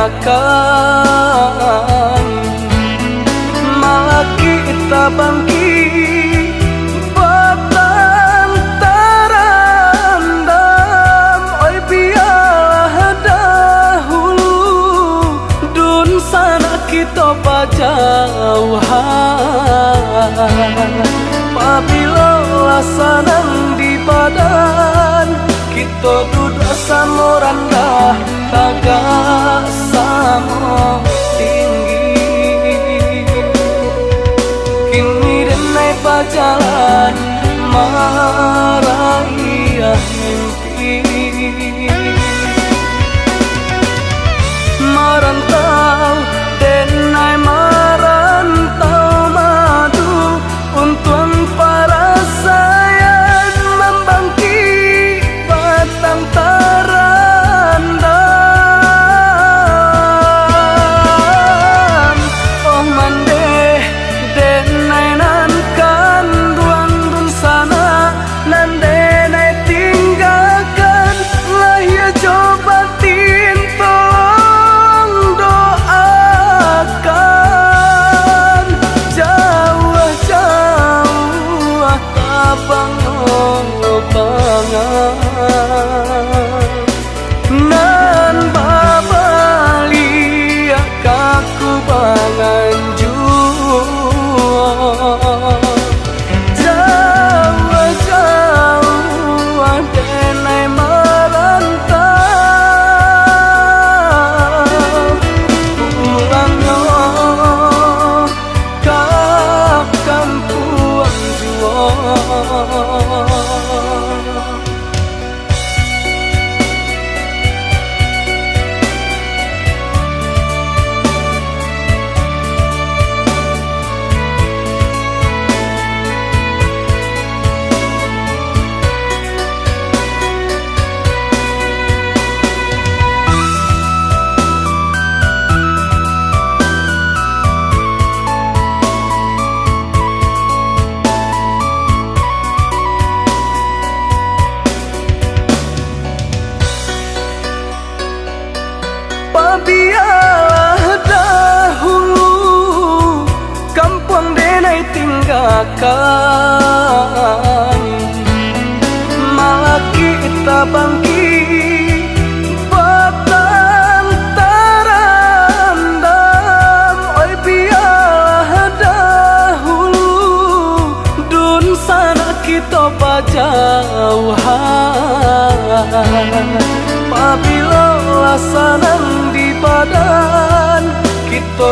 tinggalkan, malah kita bangkit berlantaran dam. Oi biarlah dahulu dun sana kita berjauhan. Apabila lasanang di badan kita duduk sama rendah, tagak sama tinggi. Kini denai berjalan meraih mimpi, merantau denai merantau madu untuk para sayang membangkit batang terandam. Oh mande denai nan kan duang dun sana, nan denai tinggalkan lah ya coba tolong doakan. Jauh-jauh tabang bangan nan babali kaku bangan jua. Jauh-jauh denai merantau, pulangnya ke kampung jua. Biarlah dahulu kampung denai tinggalkan, malah kita bangkit berlantaran dam. Oi biarlah dahulu dun sana kita berjauhan. Apabila lasanang di badan kita